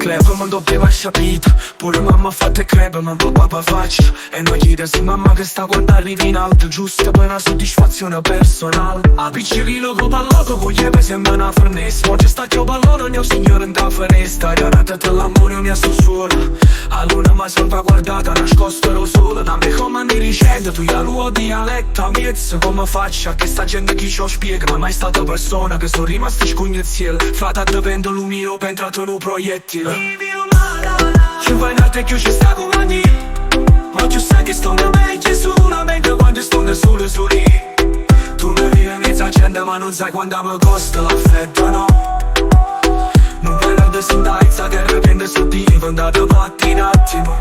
club, mă dopeva capito. Pure mamma fatte crepe, ma papà faccia. E noi chiedesi mamma che sta guardando in alto, giusto per una soddisfazione personale. A piccerino con palloto, con gli sembra una finestra. Oggi sta che ho pallone, mio signore in da finestra. E ora te l'amore mia sussurra. A luna mi sempre guardata, nascosto ero solo. Da me come mi ricende, tu la lua dialetto. Miezzo come faccia, che sta gente chi ci spiega. Ma mai stata persona che sono rimasti scugneziel. Frate a dipende l'umino, per entrato in un proiettile. Ci vai in alto e chiudi sta comandi. Ma tu sai che sto meglio solamente quando sto nel sole su lì. Tu mi vieni mezza gente ma non sai quando mi costa l'affetto, no. Non vai da sentenza che riprende su di andate fatti un attimo.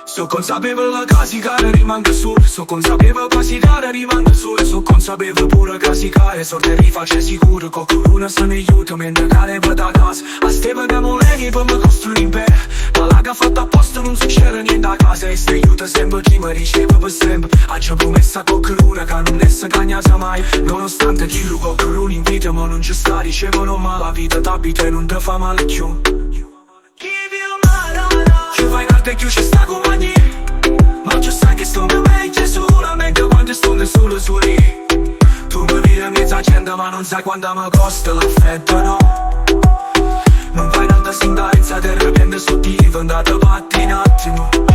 So consapevole che si cade rimanga solo. So consapevole che si cade rimanga solo. So consapevole pure che si cade sorte rifaccia sicuro. Qualcuno se ne aiuta mentre cade per da casa. A ste pagamo leghi per me costruire impero. Ma la che ha fatto apposta non succede niente a casa. E se aiuta sempre chi mi riceve per sempre. Faccio promessa a qualcuno che non è se cagnata mai. Nonostante chi lo qualcuno invita ma non ci sta. Ricevono ma la vita t'abita e non ti fa male più. Ci vai in alto e chiudi sta compagnia. Ma tu sai che sto meglio solamente quando sto nel sole su lì. Tu mi vedi mezza gente ma non sai quando mi costa l'affetto, no. Non vai in alta sentenza, te riprende su di andate fatti un attimo.